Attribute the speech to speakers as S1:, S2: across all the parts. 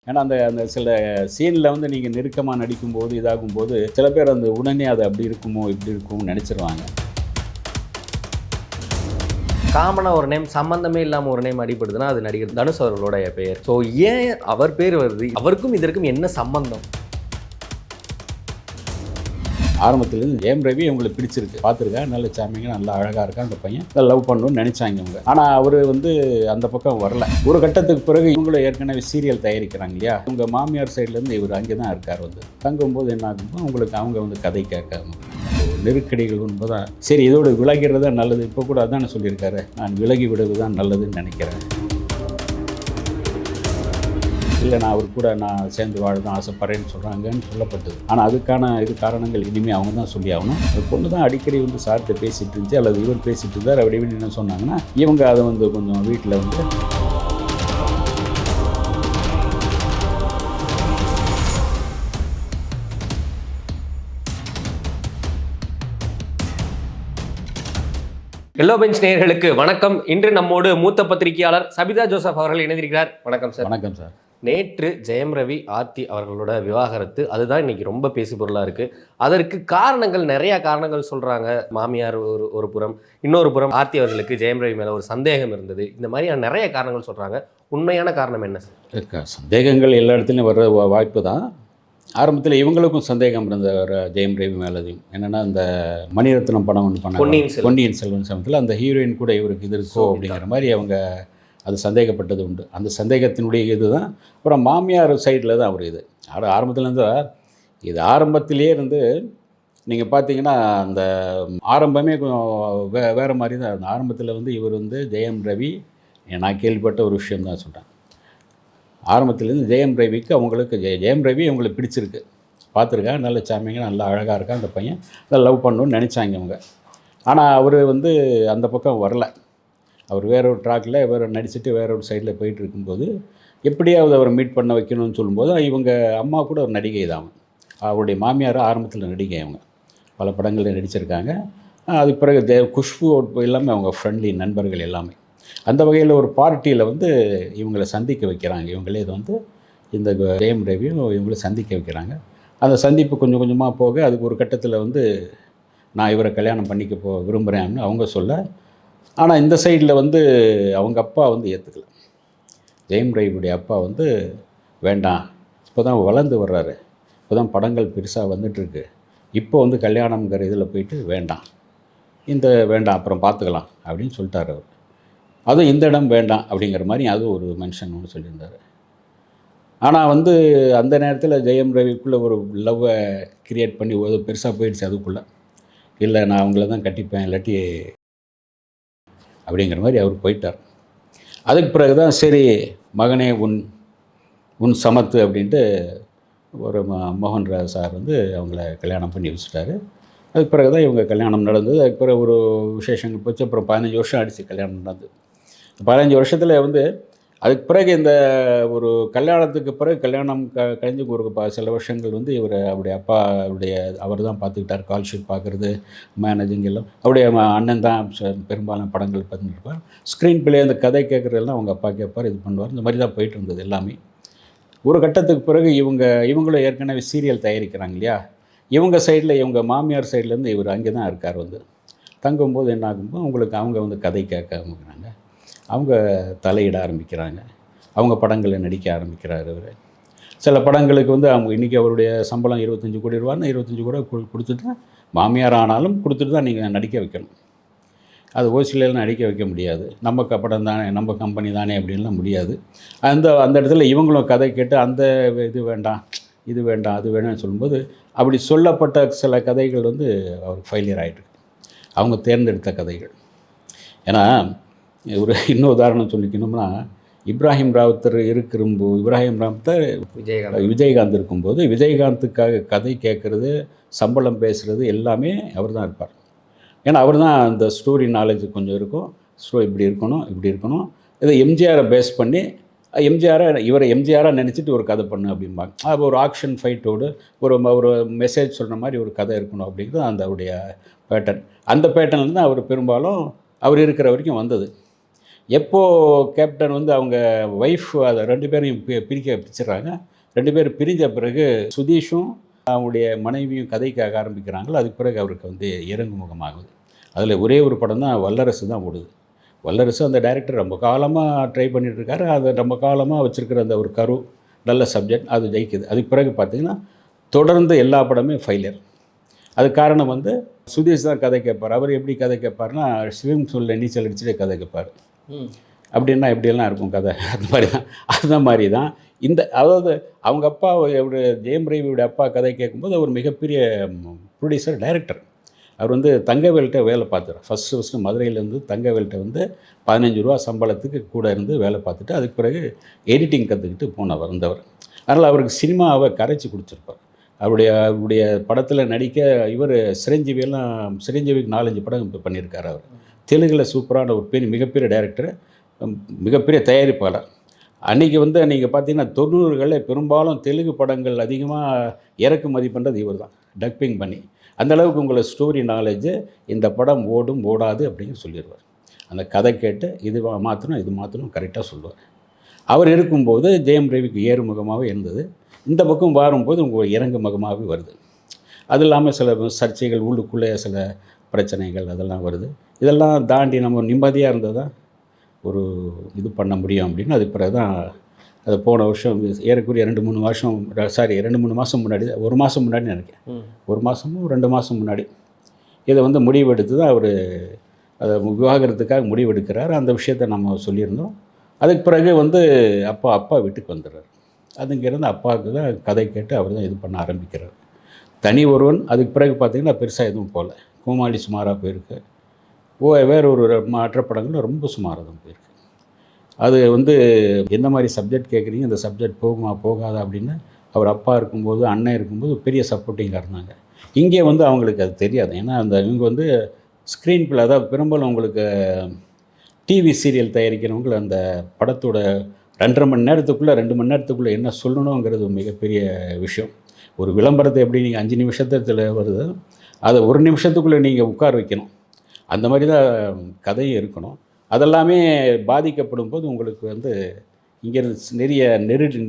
S1: ஏன்னா அந்த அந்த சில சீனில் வந்து நீங்கள் நெருக்கமாக நடிக்கும்போது இதாகும்போது சில பேர் அந்த உடனே அது அப்படி இருக்குமோ இப்படி இருக்குமோ நினச்சிருவாங்க.
S2: காமனாக ஒரு நேம் சம்மந்தமே இல்லாமல் ஒரு நேம் அடிபடுதுன்னா அது நடிகர் தனுஷ் அவர்களோட பெயர். ஸோ ஏன் அவர் பேர் வருது? அவருக்கும் இதற்கும் என்ன சம்பந்தம்?
S1: ஆரம்பத்துலேருந்து ஜெயம் ரவி உங்களுக்கு பிடிச்சிருக்கு, பார்த்துருக்கா, நல்ல சாமிங்க, நல்லா அழகாக இருக்கா அந்த பையன், லவ் பண்ணணும்னு நினச்சாங்க அவங்க. ஆனால் அவர் வந்து அந்த பக்கம் வரல. ஒரு கட்டத்துக்கு பிறகு இவங்களும் ஏற்கனவே சீரியல் தயாரிக்கிறாங்க இல்லையா, உங்கள் மாமியார் சைட்லேருந்து இவர் அங்கே தான் இருக்கார். வந்து தங்கும்போது என்ன ஆகும்போது உங்களுக்கு அவங்க வந்து கதை கேட்க நெருக்கடிகள் என்பதான் சரி, இதோடு விலகிறது தான் நல்லது. இப்போ கூட அதான் சொல்லியிருக்காரு, நான் விலகி விடுவது தான் நல்லதுன்னு நினைக்கிறேன். இல்லை நான் அவர் கூட நான் சேர்ந்து வாழ தான் ஆசைப்படுறேன்னு சொல்கிறாங்கன்னு சொல்லப்பட்டது. ஆனால் அதுக்கான காரணங்கள் இனிமேல் அவங்க தான் சொல்லி ஆகணும். அது பொண்ணு தான் அடிக்கடி வந்து சார்கிட்ட பேசிகிட்டு இருந்துச்சு, அல்லது இவர் பேசிகிட்டு இருந்தார் அப்படி இப்படின்னு என்ன சொன்னாங்கன்னா, இவங்க அதை வந்து கொஞ்சம் வீட்டில் வந்து
S2: எல்லோ பெஞ்ச் நேயர்களுக்கு வணக்கம். இன்று நம்மோடு மூத்த பத்திரிகையாளர் சபிதா ஜோசப் அவர்கள் இணைந்திருக்கிறார். வணக்கம் சார்.
S1: வணக்கம் சார்.
S2: நேற்று ஜெயம் ரவி ஆர்த்தி அவர்களோட விவாகரத்து, அதுதான் இன்னைக்கு ரொம்ப பேசு பொருளாக இருக்குது. அதற்கு காரணங்கள் நிறையா காரணங்கள் சொல்கிறாங்க. மாமியார் ஒரு புறம், இன்னொரு புறம் ஆர்த்தி அவர்களுக்கு ஜெயம் ரவி மேலே ஒரு சந்தேகம் இருந்தது. இந்த மாதிரியான நிறைய காரணங்கள் சொல்கிறாங்க. உண்மையான காரணம் என்ன சார்?
S1: சந்தேகங்கள் எல்லா இடத்துலையும் வர்ற வாய்ப்பு தான். ஆரம்பத்தில் இவங்களுக்கும் சந்தேகம் இருந்த ஜெயம் ரவி மேலதையும். என்னென்னா இந்த மணிரத்னம் படம் ஒன்று பண்ணாங்க, பொன்னியின் செல்வன் சமயத்தில் அந்த ஹீரோயின் கூட இவருக்கு இது இருக்கோ அப்படிங்கிற மாதிரி அவங்க அது சந்தேகப்பட்டது உண்டு. அந்த சந்தேகத்தினுடைய இது தான். அப்புறம் மாமியார் சைடில் தான் அவர் இது ஆரம்பத்துலேருந்து இது ஆரம்பத்திலே இருந்து நீங்கள் பார்த்தீங்கன்னா அந்த ஆரம்பமே கொஞ்சம் வேறு மாதிரி தான். அந்த ஆரம்பத்தில் வந்து இவர் வந்து ஜெயம் ரவி, நான் கேள்விப்பட்ட ஒரு விஷயம் தான் சொல்கிறேன். ஆரம்பத்துலேருந்து ஜெயம் ரவிக்கு அவங்களுக்கு ஜெயம் ரவி அவங்களுக்கு பிடிச்சிருக்கு, பார்த்துருக்கா, நல்ல சாமிங்க, நல்லா அழகாக இருக்கா அந்த பையன், லவ் பண்ணணும்னு நினச்சாங்க அவங்க. ஆனால் அவர் வந்து அந்த பக்கம் வரல. அவர் வேற ஒரு ட்ராக்கில் வேறு நடிச்சுட்டு வேற ஒரு சைடில் போயிட்டு இருக்கும்போது எப்படியாவது அவரை மீட் பண்ண வைக்கணும்னு சொல்லும்போது இவங்க அம்மா கூட ஒரு நடிகை தான். அவருடைய மாமியார் ஆரம்பத்தில் நடிகை, அவங்க பல படங்களில் நடிச்சிருக்காங்க. அதுக்கு பிறகு குஷ்பு எல்லாமே அவங்க ஃப்ரெண்ட்லி நண்பர்கள் எல்லாமே. அந்த வகையில் ஒரு பார்ட்டியில் வந்து இவங்களை சந்திக்க வைக்கிறாங்க. இவங்களே இது வந்து இந்த ஜெயம் ரவியும் இவங்களை சந்திக்க வைக்கிறாங்க. அந்த சந்திப்பு கொஞ்சம் கொஞ்சமாக போக அதுக்கு ஒரு கட்டத்தில் வந்து நான் இவரை கல்யாணம் பண்ணிக்க விரும்புகிறேன்னு அவங்க சொல்ல, ஆனால் இந்த சைடில் வந்து அவங்க அப்பா வந்து ஏற்றுக்கல. ஜெயம் ரவியுடைய அப்பா வந்து வேண்டாம், இப்போ தான் வளர்ந்து வர்றாரு, இப்போ தான் படங்கள் பெருசாக வந்துட்டுருக்கு, இப்போ வந்து கல்யாணங்கிற இதில் போயிட்டு வேண்டாம், வேண்டாம் அப்புறம் பார்த்துக்கலாம் அப்படின்னு சொல்லிட்டார் அவர். அதுவும் இந்த இடம் வேண்டாம் அப்படிங்கிற மாதிரி அது ஒரு மென்ஷன் ஒன்று சொல்லியிருந்தார். ஆனால் வந்து அந்த நேரத்தில் ஜெயம் ரவிக்குள்ளே ஒரு லவ்வை க்ரியேட் பண்ணி பெருசாக போயிடுச்சு அதுக்குள்ளே. இல்லை நான் அவங்கள தான் கட்டிப்பேன், இல்லாட்டி அப்படிங்கிற மாதிரி அவர் போயிட்டார். அதுக்கு பிறகு தான் சரி மகனே உன் சமத்து அப்படின்ட்டு ஒரு மோகன்ராஜ் சார் வந்து அவங்கள கல்யாணம் பண்ணி வச்சுட்டாரு. அதுக்கு பிறகு தான் இவங்க கல்யாணம் நடந்தது. அதுக்கு பிறகு ஒரு விசேஷங்கள் போச்சு. அப்புறம் 15 வருஷம் ஆயிடுச்சு கல்யாணம் நடந்தது. 15 வருஷத்தில் வந்து அதுக்கு பிறகு இந்த ஒரு கல்யாணத்துக்கு பிறகு கல்யாணம் கழிஞ்சு ஒரு சில வருஷங்கள் வந்து அவருடைய அப்பா அவர் தான் பார்த்துக்கிட்டார். கால் ஷீட் பார்க்குறது, மேனேஜிங் எல்லாம் அவருடைய அண்ணன் தான் பெரும்பாலும் படங்கள் பார்த்துருப்பார். ஸ்க்ரீன் பிளே அந்த கதை கேட்குறதெல்லாம் அவங்க அப்பா கேட்பார், இது பண்ணுவார். இந்த மாதிரி தான் போயிட்டு இருந்தது எல்லாமே. ஒரு கட்டத்துக்கு பிறகு இவங்களும் ஏற்கனவே சீரியல் தயாரிக்கிறாங்க இல்லையா, இவங்க சைடில் இவங்க மாமியார் சைட்லேருந்து இவர் அங்கே தான் இருக்கார். வந்து தங்கும்போது என்ன ஆகும்போது உங்களுக்கு அவங்க வந்து கதை கேட்க ஆரம்பிக்கிறாங்க, அவங்க தலையிட ஆரம்பிக்கிறாங்க, அவங்க படங்களில் நடிக்க ஆரம்பிக்கிறார். அவர் சில படங்களுக்கு வந்து அவங்க இன்றைக்கி அவருடைய சம்பளம் 25 கோடி ரூபான்னு 25 கோடி கொடுத்துட்டு மாமியார் ஆனாலும் கொடுத்துட்டு தான் நீங்கள் நடிக்க வைக்கணும். அது ஓசிலையில் நடிக்க வைக்க முடியாது. நம்ம படம் தானே, நம்ம கம்பெனி தானே அப்படின்லாம் முடியாது. அந்த இடத்துல இவங்களும் கதை கேட்டு அந்த இது வேண்டாம், இது வேண்டாம், அது வேணும்னு சொல்லும்போது அப்படி சொல்லப்பட்ட சில கதைகள் வந்து அவருக்கு ஃபெயிலியர் ஆகிட்டு, அவங்க தேர்ந்தெடுத்த கதைகள். ஏன்னா இன்னும் உதாரணம் சொல்லிக்கணும்னா, இப்ராஹிம் ராவுத்தர் விஜயகாந்த் இருக்கும்போது விஜயகாந்துக்காக கதை கேட்குறது, சம்பளம் பேசுகிறது எல்லாமே அவர் தான் இருப்பார். ஏன்னா அவர் தான் அந்த ஸ்டோரி நாலேஜ் கொஞ்சம் இருக்கும். இப்படி இருக்கணும் இதை எம்ஜிஆரை பேஸ் பண்ணி எம்ஜிஆராக நினச்சிட்டு ஒரு கதை பண்ணு அப்படிம்பாங்க. அது ஒரு ஆக்ஷன் ஃபைட்டோடு ஒரு மெசேஜ் சொல்கிற மாதிரி ஒரு கதை இருக்கணும் அப்படிங்கிறது அந்த அவருடைய பேட்டர்ன். அந்த பேட்டர்னில் தான் அவர் பெரும்பாலும் அவர் இருக்கிற வரைக்கும் வந்தது. எப்போ கேப்டன் வந்து அவங்க ஒய்ஃப் அதை 2 பேரையும் பிரிச்சிடுறாங்க. 2 பேரும் பிரிஞ்ச பிறகு சுதீஷும் அவங்களுடைய மனைவியும் கதைக்காக ஆரம்பிக்கிறாங்களோ, அதுக்கு பிறகு அவருக்கு வந்து இறங்குமுகமாகுது. அதில் ஒரே ஒரு படம் தான் வல்லரசு தான் ஓடுது. வல்லரசு அந்த டைரக்டர் ரொம்ப காலமாக ட்ரை பண்ணிகிட்ருக்காரு. அதை ரொம்ப காலமாக வச்சுருக்கிற அந்த ஒரு கரு நல்ல சப்ஜெக்ட் அது ஜெயிக்குது. அதுக்கு பிறகு பார்த்திங்கன்னா தொடர்ந்து எல்லா படமே ஃபெயிலியர். அதுக்கு காரணம் வந்து சுதீஷ் தான் கதை கேட்பார். அவர் எப்படி கதை கேட்பார்னா ஸ்விமிங் பூலில் நீச்சல் அடிச்சுட்டே கதை கேட்பார். அப்படின்னா எப்படியெல்லாம் இருக்கும் கதை, அந்த மாதிரி தான். அந்த மாதிரி தான் அதாவது அவங்க அப்பா ஜெயம் ரவியோட அப்பா கதை கேட்கும்போது அவர் மிகப்பெரிய ப்ரொடியூசர் டைரக்டர். அவர் வந்து தங்கவேல்கிட்ட வேலை பார்த்தார். ஃபஸ்ட்டு மதுரையிலேருந்து தங்கவேல்கிட்ட வந்து 15 ரூபா சம்பளத்துக்கு கூட இருந்து வேலை பார்த்துட்டு அதுக்கு பிறகு எடிட்டிங் கற்றுக்கிட்டு வந்தவர். அதனால் அவருக்கு சினிமாவை கரைச்சி கொடுத்துருப்பார். அவருடைய படத்தில் நடிக்க இவர் சிரஞ்சீவிக்கு 4-5 படம் பண்ணியிருக்கார். அவர் தெலுங்கில் சூப்பரான ஒரு மிகப்பெரிய டைரக்டர், மிகப்பெரிய தயாரிப்பாளர். அன்றைக்கி வந்து நீங்கள் பார்த்தீங்கன்னா 90களில் பெரும்பாலும் தெலுங்கு படங்கள் அதிகமாக இறக்குமதி பண்ணுறது இவர் தான், டப்பிங் பண்ணி. அந்தளவுக்கு உங்களை ஸ்டோரி நாலேஜு இந்த படம் ஓடும் ஓடாது அப்படின்னு சொல்லிடுவார். அந்த கதை கேட்டு இது மாற்றணும் கரெக்டாக சொல்லுவார். அவர் இருக்கும்போது ஜெயம் ரவிக்கு ஏறுமுகமாகவே இருந்தது. இந்த பக்கம் வரும்போது உங்கள் இறங்கு முகமாகவே வருது. அது இல்லாமல் சில சர்ச்சைகள், உள்ளுக்குள்ளே சில பிரச்சனைகள் அதெல்லாம் வருது. இதெல்லாம் தாண்டி நம்ம நிம்மதியாக இருந்தால் தான் ஒரு இது பண்ண முடியும் அப்படின்னு அதுக்கு பிறகு தான் அது போன வருஷம் ஏறக்குறைய 2-3 மாதம் முன்னாடி, 1 மாதம் முன்னாடி நினைக்கிறேன், 1 மாதமோ 2 மாதம் முன்னாடி இதை வந்து முடிவெடுத்து தான் அவர் அதை விவாகரத்துக்காக முடிவெடுக்கிறார். அந்த விஷயத்தை நம்ம சொல்லியிருந்தோம். அதுக்கு பிறகு வந்து அப்பா வீட்டுக்கு வந்துடுறார். அதுங்கிருந்து அப்பாவுக்கு தான் கதை கேட்டு அவர் தான் இது பண்ண ஆரம்பிக்கிறார். தனி ஒருவன் அதுக்கு பிறகு பார்த்திங்கன்னா பெருசாக எதுவும் போகல. கோமாளி சுமாராக போயிருக்கு. வேறு ஒரு மற்ற படங்களும் ரொம்ப சுமாராக தான் போயிருக்கு. அது வந்து எந்த மாதிரி சப்ஜெக்ட் கேட்குறீங்க, இந்த சப்ஜெக்ட் போகுமா போகாதா அப்படின்னு அவர் அப்பா இருக்கும்போது, அண்ணன் இருக்கும்போது பெரிய சப்போர்ட்டிங்காக இருந்தாங்க. இங்கே வந்து அவங்களுக்கு அது தெரியாது. ஏன்னா இவங்க வந்து ஸ்க்ரீன் பிளே, அதாவது பெரும்பாலும் உங்களுக்கு டிவி சீரியல் தயாரிக்கிறவங்க அந்த படத்தோட 2.5 மணி நேரத்துக்குள்ளே 2 மணி நேரத்துக்குள்ளே என்ன சொல்லணுங்கிறது மிகப்பெரிய விஷயம். ஒரு விளம்பரத்தை எப்படி நீங்கள் 5 நிமிஷத்தில் வருது, அதை 1 நிமிஷத்துக்குள்ளே நீங்கள் உட்கார வைக்கணும். அந்த மாதிரி தான் கதையும் இருக்கணும். அதெல்லாமே பாதிக்கப்படும் போது உங்களுக்கு வந்து இங்கேருந்து நிறைய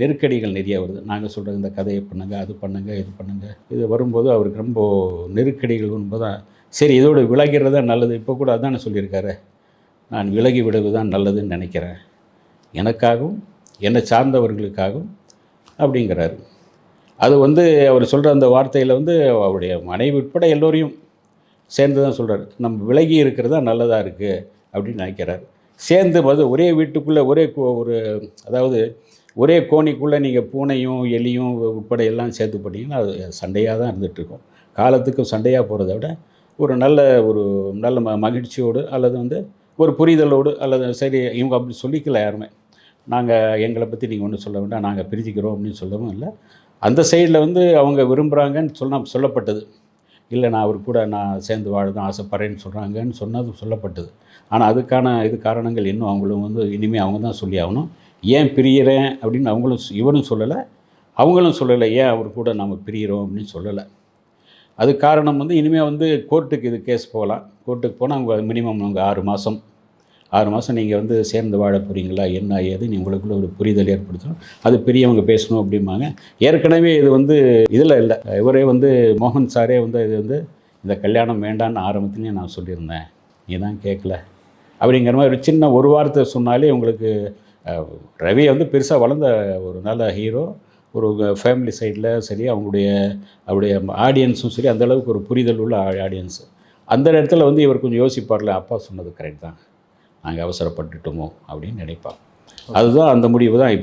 S1: நெருக்கடிகள் நிறைய வருது. நாங்கள் சொல்கிற இந்த கதையை பண்ணுங்கள், அது பண்ணுங்கள், இது பண்ணுங்கள், இது வரும்போது அவருக்கு ரொம்ப நெருக்கடிகள் வரும்போது தான் சரி இதோடு விலகிறது தான் நல்லது. இப்போ கூட அதானே சொல்லியிருக்காரு, நான் விலகி விடுவது தான் நல்லதுன்னு நினைக்கிறேன், எனக்காகவும் என்னை சார்ந்தவர்களுக்காகவும் அப்படிங்கிறாரு. அது வந்து அவர் சொல்கிற அந்த வார்த்தையில் வந்து அவருடைய மனைவி உட்பட எல்லோரையும் சேர்ந்து தான் சொல்கிறார். நம்ம விலகி இருக்கிறது தான் நல்லதாக இருக்குது அப்படின்னு நினைக்கிறார். சேர்ந்து ஒரே வீட்டுக்குள்ளே அதாவது ஒரே கோணிக்குள்ளே நீங்கள் பூனையும் எலியும் உட்பட எல்லாம் சேர்த்து போட்டிங்கன்னா அது சண்டையாக தான் இருந்துகிட்ருக்கும். காலத்துக்கு சண்டையாக போகிறத விட ஒரு நல்ல மகிழ்ச்சியோடு அல்லது வந்து ஒரு புரிதலோடு அல்லது சரி இவங்க அப்படி சொல்லிக்கல யாருமே, நாங்கள் எங்களை பற்றி நீங்கள் ஒன்றும் சொல்ல வேண்டாம், நாங்கள் பிரிஞ்சுக்கிறோம் அப்படின்னு சொல்லவும் இல்லை. அந்த சைடில் வந்து அவங்க விரும்புகிறாங்கன்னு சொல்லப்பட்டது. இல்லை நான் அவர் கூட நான் சேர்ந்து வாழ தான் ஆசைப்பட்றேன்னு சொன்னது சொல்லப்பட்டது. ஆனால் அதுக்கான காரணங்கள் இன்னும் அவங்களும் வந்து இனிமேல் அவங்க தான் சொல்லி ஆகணும். ஏன் பிரிகிறேன் அப்படின்னு இவரும் சொல்லலை, அவங்களும் சொல்லலை ஏன் அவர் கூட நம்ம பிரிகிறோம் அப்படின்னு சொல்லலை. அது காரணம் வந்து இனிமேல் வந்து கோர்ட்டுக்கு இது கேஸ் போகலாம். கோர்ட்டுக்கு போனால் அவங்க மினிமம் அவங்க 6 மாதம் நீங்கள் வந்து சேர்ந்து வாழ போகிறீங்களா என்ன ஏதுன்னு உங்களுக்குள்ள ஒரு புரிதல் ஏற்படுத்தணும். அது பெரியவங்க பேசணும் அப்படிம்பாங்க. ஏற்கனவே இது வந்து இதில் இல்லை, இவரே வந்து மோகன் சாரே வந்து இது வந்து இந்த கல்யாணம் வேண்டான்னு ஆரம்பத்துலேயே நான் சொல்லியிருந்தேன், நீ தான் கேட்கல அப்படிங்கிற மாதிரி ஒரு சின்ன ஒரு வார்த்தை சொன்னாலே உங்களுக்கு ரவி வந்து பெருசாக வளர்ந்த ஒரு நல்ல ஹீரோ, ஒரு ஃபேமிலி சைடில் சரி அவருடைய ஆடியன்ஸும் சரி அந்தளவுக்கு ஒரு புரிதல் உள்ள ஆடியன்ஸு. அந்த இடத்துல வந்து இவர் கொஞ்சம் யோசிப்பார்ல, அப்பா சொன்னது கரெக்ட் தான், நாங்கள் அவசரப்பட்டுட்டோமோ அப்படின்னு நினைப்பார். அதுதான் அந்த முடிவு தான்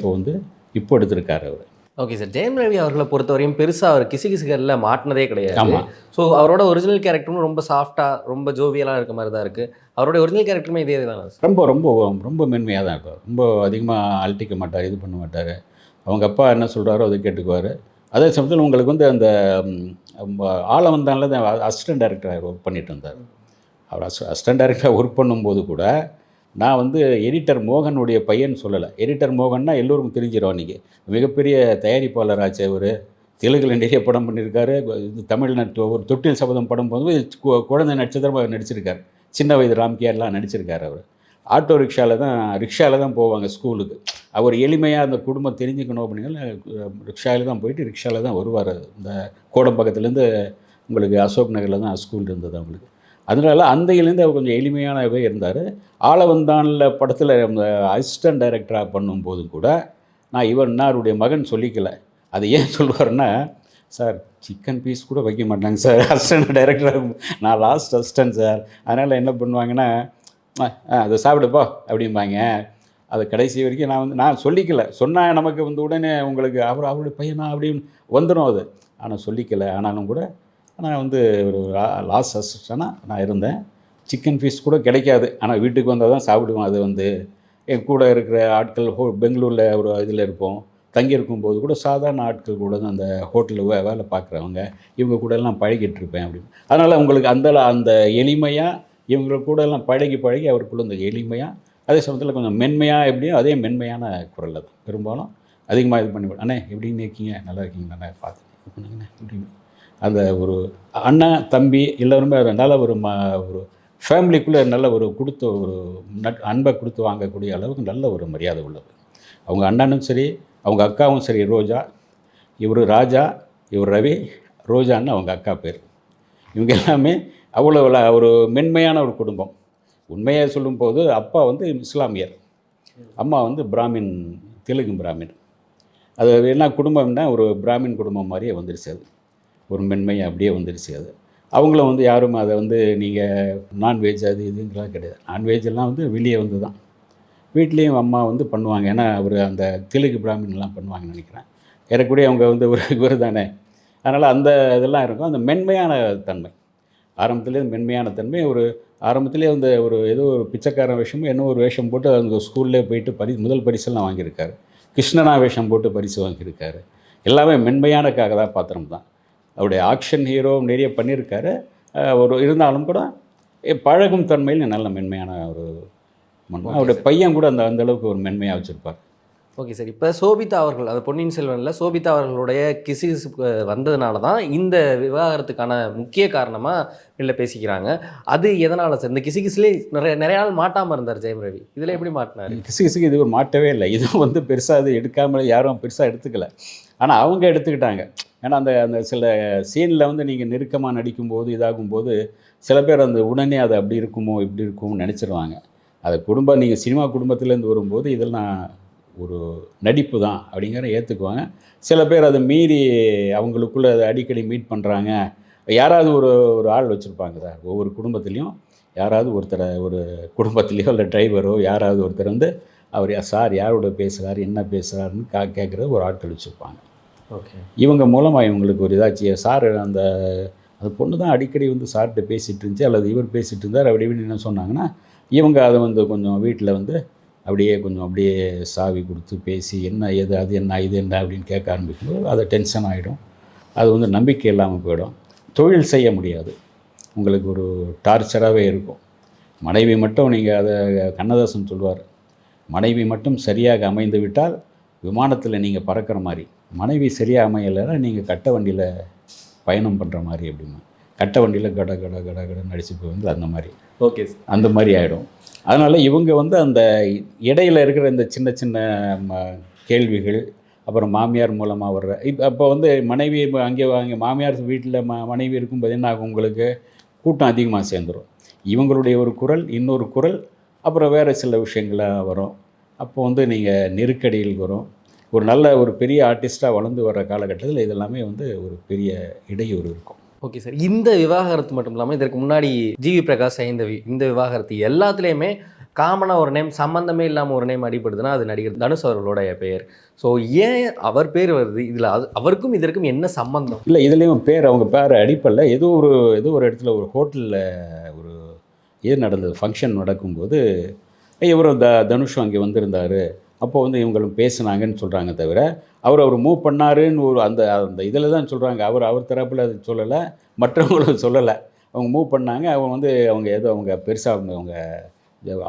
S1: இப்போ எடுத்திருக்காரு அவர்.
S2: ஓகே சார், ஜெயம் ரவி அவர்களை பொறுத்தவரையும் பெருசாக அவர் கிசுகிசுகளில் மாட்டினதே கிடையாது.
S1: ஆமாம்.
S2: ஸோ அவரோட ஒரிஜினல் கேரக்டரும் ரொம்ப சாஃப்டாக ரொம்ப ஜோவியலாக இருக்க மாதிரி தான் இருக்குது. அவருடைய ஒரிஜினல் கேரக்டருமே இதே தான்
S1: ரொம்ப ரொம்ப ரொம்ப மென்மையாக தான் இருப்பார். ரொம்ப அதிகமாக அழட்டிக்க மாட்டார், இது பண்ண மாட்டார். அவங்க அப்பா என்ன சொல்கிறாரோ அதை கேட்டுக்குவார். அதே சமயத்தில் உங்களுக்கு வந்து அந்த ஆலவந்தானில் தான் அசிஸ்டன்ட் டைரக்டராக ஒர்க் பண்ணிட்டு இருந்தார். அவர் அசிஸ்டன்ட் டைரக்டராக ஒர்க் பண்ணும்போது கூட நான் வந்து எடிட்டர் மோகனுடைய பையன் சொல்லலை. எடிட்டர் மோகன்னா எல்லோருக்கும் தெரிஞ்சிடும். அன்றைக்கி மிகப்பெரிய தயாரிப்பாளர் ஆச்சு அவர். தெலுங்கில் நிறைய படம் பண்ணியிருக்காரு. இது தமிழ்நாட்டு ஒரு தொட்டில் சபதம் படம் போது குழந்தை நட்சத்திரமாக நடிச்சிருக்கார். சின்ன வயது ராம்கியார்லாம் நடிச்சிருக்கார் அவர். ஆட்டோ ரிக்ஷாவில் தான் போவாங்க ஸ்கூலுக்கு. அவர் எளிமையாக அந்த குடும்பம் தெரிஞ்சுக்கணும் அப்படிங்கிற ரிக்ஷாவில் தான் போயிட்டு ரிக்ஷாவில் தான் வருவார். இந்த கோடம்பாக்கத்துலேருந்து உங்களுக்கு அசோக் நகரில் தான் ஸ்கூல் இருந்தது அவங்களுக்கு. அதனால அந்த இதுலேருந்து அவர் கொஞ்சம் எளிமையானவே இருந்தார். ஆளவந்தானில் படத்தில் அசிஸ்டன்ட் டைரக்டராக பண்ணும்போதும் கூட நான் இன்னாருடைய மகன் சொல்லிக்கல. அது ஏன் சொல்லுவாருன்னா, சார் சிக்கன் பீஸ் கூட வைக்க மாட்டாங்க சார் அசிஸ்டன்ட் டைரக்டராக, நான் லாஸ்ட் அசிஸ்டன்ட் சார். அதனால் என்ன பண்ணுவாங்கன்னா, அதை சாப்பிடுப்பா அப்படிம்பாங்க. அது கடைசி வரைக்கும் நான் சொல்லிக்கல. சொன்னால் நமக்கு உடனே உங்களுக்கு அவருடைய பையனா அப்படின்னு வந்துடும் அது. ஆனால் சொல்லிக்கல. ஆனாலும் கூட நான் ஒரு லாஸ்ட் அசிஸ்டண்ட்டாக நான் இருந்தேன். சிக்கன் பீஸ் கூட கிடைக்காது. ஆனால் வீட்டுக்கு வந்தால் தான் சாப்பிடுவோம். அது என் கூட இருக்கிற ஆட்கள் பெங்களூரில் ஒரு இதில் இருப்போம். தங்கியிருக்கும் போது கூட சாதாரண ஆட்கள் கூட தான் அந்த ஹோட்டலில் வேலை பார்க்குறவங்க, இவங்க கூட எல்லாம் பழகிட்டு இருப்பேன் அப்படின்னு. அதனால் உங்களுக்கு அந்த எளிமையாக இவங்க கூட எல்லாம் பழகி அவருக்குள்ள இந்த எளிமையாக, அதே சமயத்தில் கொஞ்சம் மென்மையாக எப்படியோ அதே மென்மையான குரலில் தான் பெரும்பாலும் அதிகமாக இது பண்ணி, அண்ணே எப்படின்னு இருக்கீங்க, நல்லா இருக்கீங்க, நல்லா பார்த்து இது பண்ணுங்கண்ணே அப்படின்னு. அந்த ஒரு அண்ணன் தம்பி எல்லோருமே நல்ல ஒரு ஃபேமிலிக்குள்ளே நல்ல ஒரு அன்பை கொடுத்து வாங்கக்கூடிய அளவுக்கு நல்ல ஒரு மரியாதை உள்ளது. அவங்க அண்ணனும் சரி, அவங்க அக்காவும் சரி, ரோஜா, இவர் ராஜா, இவர் ரவி, ரோஜான்னு அவங்க அக்கா பேர். இவங்க எல்லாமே அவ்வளோ ஒரு மென்மையான ஒரு குடும்பம். உண்மையாக சொல்லும்போது அப்பா இஸ்லாமியர், அம்மா பிராமின், தெலுங்கு பிராமின். அது என்ன குடும்பம்னா ஒரு பிராமின் குடும்பம் மாதிரியே வந்துருச்சு. அது ஒரு மென்மையாக அப்படியே வந்துருச்சு. அது அவங்களும் யாரும் அதை நீங்கள் நான்வெஜ் அது இதுங்கெல்லாம் கிடையாது. நான்வெஜ்லாம் வெளியே தான் வீட்லேயும் அம்மா பண்ணுவாங்க. ஏன்னா அவர் அந்த தெலுங்கு பிராமின்லாம் பண்ணுவாங்கன்னு நினைக்கிறேன். ஏறக்கூடிய அவங்க ஒரு இவர் தானே. அதனால் அந்த இதெல்லாம் இருக்கும். அந்த மென்மையான தன்மை ஆரம்பத்துலேயே மென்மையான தன்மை. ஆரம்பத்துலேயே ஏதோ ஒரு பிச்சைக்கார வேஷமும் என்ன ஒரு வேஷம் போட்டு அந்த ஸ்கூல்லே போயிட்டு முதல் பரிசெல்லாம் வாங்கியிருக்காரு. கிருஷ்ணனா வேஷம் போட்டு பரிசு வாங்கியிருக்காரு. எல்லாமே மென்மையான கதாபாத்திரம் தான். அவருடைய ஆக்ஷன் ஹீரோ நிறைய பண்ணியிருக்காரு. இருந்தாலும் கூட பழகும் தன்மையில் நல்ல மென்மையான ஒரு மன்மன். அவருடைய பையன் கூட அந்த அளவுக்கு ஒரு மென்மையாக வச்சுருப்பார்.
S2: Okay sir. இப்போ சோபிதா அவர்கள், அது பொன்னியின் செல்வனில் சோபிதா அவர்களுடைய கிசுகிசுப்பு வந்ததுனால தான் இந்த விவாகரத்துக்கான முக்கிய காரணமாக இல்லை பேசிக்கிறாங்க. அது எதனால் சார்? இந்த கிசுகிசுலேயே நிறைய நாள் மாட்டாமல் இருந்தார் ஜெயம் ரவி. இதில் எப்படி மாட்டினார்?
S1: கிசுகிசுக்கு இது ஒரு மாட்டவே இல்லை. இதுவும் பெருசாக அது எடுக்காமல் யாரும் பெருசாக எடுத்துக்கல. ஆனால் அவங்க எடுத்துக்கிட்டாங்க. ஏன்னா அந்த சில சீனில் நீங்கள் நெருக்கமாக நடிக்கும்போது இதாகும்போது சில பேர் உடனே அது அப்படி இருக்குமோ இப்படி இருக்குமோ நினச்சிருவாங்க. அது நீங்கள் சினிமா குடும்பத்துலேருந்து வரும்போது இதெல்லாம் ஒரு நடிப்பு தான் அப்படிங்கிற ஏற்றுக்குவாங்க. சில பேர் அதை மீறி அவங்களுக்குள்ளே அதை அடிக்கடி மீட் பண்ணுறாங்க. யாராவது ஒரு ஆள் வச்சுருப்பாங்க சார். ஒவ்வொரு குடும்பத்துலேயும் யாராவது ஒருத்தரை, ஒரு குடும்பத்துலேயோ இல்லை டிரைவரோ யாராவது ஒருத்தர் அவர் சார் யாரோட பேசுகிறார், என்ன பேசுகிறாருன்னு கேட்குறது ஒரு ஆட்கள் வச்சுருப்பாங்க.
S2: ஓகே.
S1: இவங்க மூலமாக இவங்களுக்கு ஒரு இதாச்சு. சார் அந்த பொண்ணு தான் அடிக்கடி சார்கிட்ட பேசிகிட்டு இருந்துச்சு, அல்லது இவர் பேசிகிட்டு இருந்தார் அப்படி இப்படின்னு என்ன சொன்னாங்கன்னா, இவங்க அதை கொஞ்சம் வீட்டில் அப்படியே சாவி கொடுத்து பேசி என்ன ஏது அது என்ன இது என்ன அப்படின்னு கேட்க ஆரம்பிக்கும்போது அது டென்ஷன் ஆகிடும். அது நம்பிக்கை இல்லாமல் போயிடும். தொழில் செய்ய முடியாது. உங்களுக்கு ஒரு டார்ச்சராகவே இருக்கும். மனைவி மட்டும் நீங்கள் அதை கண்ணதாசன் சொல்வார், மனைவி மட்டும் சரியாக அமைந்து விட்டால் விமானத்தில் நீங்கள் பறக்கிற மாதிரி, மனைவி சரியாக அமையலைன்னா நீங்கள் கட்ட வண்டியில் பயணம் பண்ணுற மாதிரி அப்படிமா. கட்ட வண்டியில் கட கட கட கடன்னு அடிச்சு போய் அந்த மாதிரி.
S2: ஓகே. அந்த
S1: மாதிரி ஆகிடும். அதனால் இவங்க அந்த இடையில் இருக்கிற இந்த சின்ன சின்ன கேள்விகள், அப்புறம் மாமியார் மூலமாக வர்ற அப்போ மனைவி அங்கே மாமியார் வீட்டில் மனைவி இருக்கும்போது என்ன ஆகும், உங்களுக்கு கூட்டம் அதிகமாக சேர்ந்துடும். இவங்களுடைய ஒரு குரல், இன்னொரு குரல், அப்புறம் வேறு சில விஷயங்களாக வரும். அப்போ நீங்கள் நெருக்கடியில் வரும். ஒரு பெரிய ஆர்டிஸ்ட்டாக வளர்ந்து வர்ற காலகட்டத்தில் இதெல்லாமே ஒரு பெரிய இடையூறு இருக்கும்.
S2: Okay sir. இந்த விவாகரத்து மட்டும் இல்லாமல் இதற்கு முன்னாடி ஜிவி பிரகாஷ், சைந்தவி, இந்த விவாகரத்து எல்லாத்துலேயுமே காமனாக ஒரு நேம், சம்மந்தமே இல்லாமல் ஒரு நேம் அடிப்படுதுன்னா அது நடிகர் தனுஷ் அவர்களோடைய பெயர். ஸோ ஏன் அவர் பேர் வருது இதில்? அவருக்கும் இதற்கும் என்ன சம்பந்தம்?
S1: இல்லை, இதுலேயும் அவங்க பேர் அடிப்படல. ஏதோ ஒரு இடத்துல ஒரு ஹோட்டலில் ஒரு நடந்தது, ஃபங்க்ஷன் நடக்கும்போது இவரும் தனுஷும் அங்கே வந்திருந்தார். அப்போ இவங்களும் பேசுனாங்கன்னு சொல்கிறாங்க தவிர அவர் மூவ் பண்ணாருன்னு அந்த இதில் தான் சொல்கிறாங்க. அவர் தரப்பில் அது சொல்லலை, மற்றவங்களும் சொல்லலை. அவங்க மூவ் பண்ணாங்க. அவங்க பெருசாக அவங்க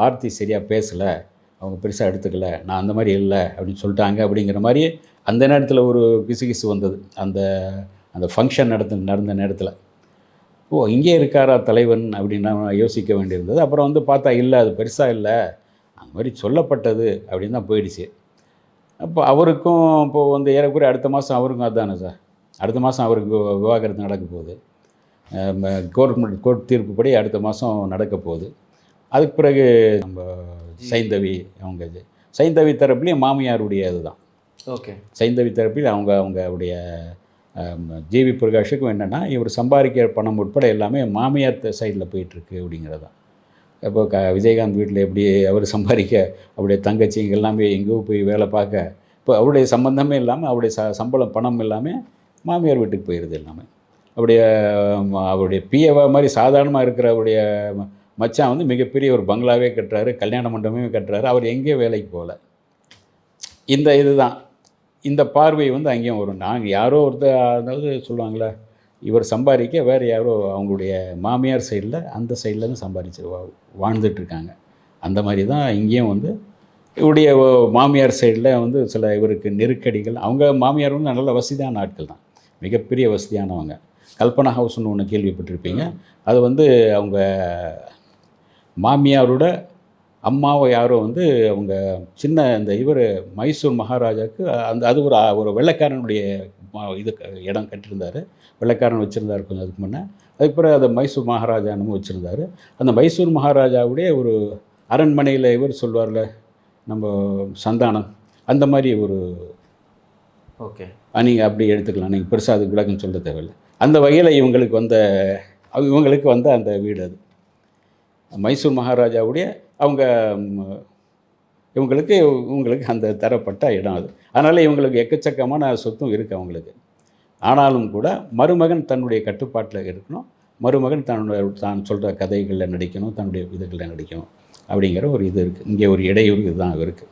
S1: ஆர்த்தி சரியாக பேசலை, அவங்க பெருசாக எடுத்துக்கல, நான் அந்த மாதிரி இல்லை அப்படின்னு சொல்லிட்டாங்க. அப்படிங்கிற மாதிரி அந்த நேரத்தில் ஒரு கிசு வந்தது. அந்த ஃபங்க்ஷன் நடந்த நேரத்தில் இங்கே இருக்காரா தலைவன் அப்படின்னு நான் யோசிக்க வேண்டியிருந்தது. அப்புறம் பார்த்தா இல்லை, அது பெருசாக இல்லை, அந்த மாதிரி சொல்லப்பட்டது அப்படின்னு தான் போயிடுச்சு. அப்போ அவருக்கும் இப்போது வந்து ஏறக்குறைய அடுத்த மாதம் அவருக்கும் அதுதானே சார், அடுத்த மாதம் அவருக்கு விவாகரத்து நடக்க போகுது. கோர்ட் தீர்ப்புப்படி அடுத்த மாதம் நடக்க போகுது. அதுக்கு பிறகு நம்ம சைந்தவி அவங்க சைந்தவி தரப்புலேயும் மாமியாருடைய இதுதான்.
S2: ஓகே.
S1: சைந்தவி தரப்பில் அவங்களுடைய ஜிவி பிரகாஷுக்கும் என்னென்னா இவர் சம்பாதிக்கிற பணம் உட்பட எல்லாமே மாமியார் சைடில் போயிட்டுருக்கு அப்படிங்கிறது தான். இப்போ விஜயகாந்த் வீட்டில் எப்படி அவர் சம்பாதிக்க அவருடைய தங்கச்சிங்க எல்லாமே எங்கேயோ போய் வேலை பார்க்க, இப்போ அவருடைய சம்பந்தமே இல்லாமல் அவருடைய சம்பளம் பணம் எல்லாமே மாமியார் வீட்டுக்கு போயிடுது எல்லாமே. அவருடைய பிஏவா மாதிரி சாதாரணமாக இருக்கிற அவருடைய மச்சான் வந்து மிகப்பெரிய ஒரு பங்களாவே கட்டுறாரு, கல்யாண மண்டபமே கட்டுறாரு. அவர் எங்கேயும் வேலைக்கு போகல. இந்த இதுதான் இந்த பார்வை வந்து அங்கேயும் வரும். நாங்கள் யாரோ ஒருத்தர் அதாவது சொல்லுவாங்களே, இவர் சம்பாதிக்க வேறு யாரோ அவங்களுடைய மாமியார் சைடில் அந்த சைட்லேருந்து சம்பாதிச்சு வாழ்ந்துட்டுருக்காங்க. அந்த மாதிரி தான் இங்கேயும் வந்து இவருடைய மாமியார் சைடில் வந்து சில இவருக்கு நெருக்கடிகள். அவங்க மாமியார் வந்து நல்ல வசதியான ஆட்கள் தான், மிகப்பெரிய வசதியானவங்க. கல்பனா ஹவுஸ்னு ஒன்று கேள்விப்பட்டிருப்பீங்க. அது வந்து அவங்க மாமியாரோட அம்மாவை யாரோ வந்து அவங்க சின்ன இந்த இவர் மைசூர் மகாராஜாவுக்கு அது ஒரு வெள்ளைக்காரனுடைய இது இடம் கட்டியிருந்தார். வெள்ளைக்காரன் வச்சுருந்தார் கொஞ்சம் அதுக்கு முன்னே. அதுக்கு பிறகு அதை மைசூர் மகாராஜான்னு வச்சுருந்தார். அந்த மைசூர் மகாராஜாவுடைய ஒரு அரண்மனையில் இவர் சொல்வார்ல நம்ம சந்தானம், அந்த மாதிரி ஒரு
S2: ஓகே
S1: நீங்கள் அப்படி எடுத்துக்கலாம். நீங்கள் பெருசாக அதுக்கு விளக்கம் சொல்ல தேவையில்லை. அந்த வகையில் இவங்களுக்கு வந்த அந்த வீடு அது மைசூர் மகாராஜாவுடைய அவங்க இவங்களுக்கு அந்த தரப்பட்ட இடம் அது. அதனால் இவங்களுக்கு எக்கச்சக்கமான சொத்தும் இருக்குது அவங்களுக்கு. ஆனாலும் கூட மருமகன் தன்னுடைய கட்டுப்பாட்டில் இருக்கணும், மருமகன் தான் சொல்கிற கதைகளில் நடிக்கணும், தன்னுடைய இதுகளில் நடிக்கணும் அப்படிங்கிற ஒரு இது இருக்குது. இங்கே ஒரு இடையூறு இதுதான் இருக்குது.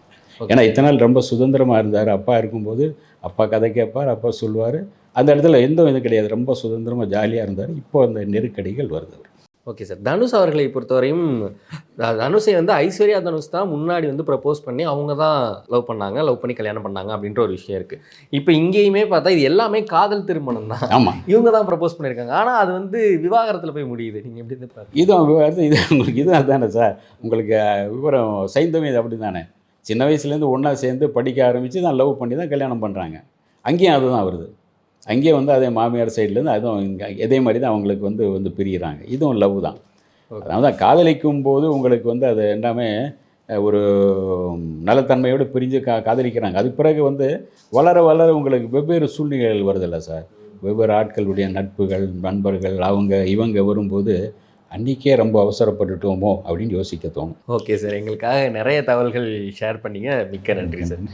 S1: ஏன்னா இத்தனை நாள் ரொம்ப சுதந்திரமாக இருந்தார். அப்பா இருக்கும்போது அப்பா கதை கேட்பார், அப்பா சொல்லுவார். அந்த இடத்துல எந்த இது கிடையாது, ரொம்ப சுதந்திரமாக ஜாலியாக இருந்தார். இப்போ அந்த நெருக்கடிகள் வருது.
S2: Okay sir. தனுஷ் அவர்களை பொறுத்தவரையும் தனுஷை வந்து ஐஸ்வர்யா தனுஷ் தான் முன்னாடி வந்து ப்ரப்போஸ் பண்ணி அவங்க தான் லவ் பண்ணி கல்யாணம் பண்ணாங்க அப்படின்ற ஒரு விஷயம் இருக்குது. இப்போ இங்கேயுமே பார்த்தா இது எல்லாமே காதல் திருமணம் தான்.
S1: ஆமாம்,
S2: இவங்க தான் ப்ரப்போஸ் பண்ணியிருக்காங்க. ஆனால் அது வந்து விவாகரத்தில் போய் முடியுது. நீங்கள் எப்படி பார்த்து
S1: இதுவும் விவாகரத்து இது உங்களுக்கு இதுதான் தானே சார். உங்களுக்கு விவரம் சைந்தமே இது அப்படி தானே. சின்ன வயசுலேருந்து ஒன்றா சேர்ந்து படிக்க ஆரம்பித்து தான் லவ் பண்ணி தான் கல்யாணம் பண்ணுறாங்க. அங்கேயும் அதுதான் வருது. அங்கேயே வந்து அதே மாமியார் சைட்லேருந்து அதுவும் இங்கே இதே மாதிரி தான் அவங்களுக்கு வந்து பிரிகிறாங்க. இதுவும் லவ் தான். அதனால தான் காதலிக்கும் போது உங்களுக்கு வந்து அது எல்லாமே ஒரு நலத்தன்மையோடு பிரிஞ்சு காதலிக்கிறாங்க. அதுக்கு பிறகு வந்து வளர வளர உங்களுக்கு வெவ்வேறு சூழ்நிலைகள் வருதில்ல சார். வெவ்வேறு ஆட்களுடைய நட்புகள், நண்பர்கள், இவங்க வரும்போது அன்றைக்கே ரொம்ப அவசரப்பட்டுட்டோமோ அப்படின்னு யோசிக்க தோணும்.
S2: Okay sir. எங்களுக்காக நிறைய தகவல்கள் ஷேர் பண்ணிங்க. மிக்க நன்றி சார்.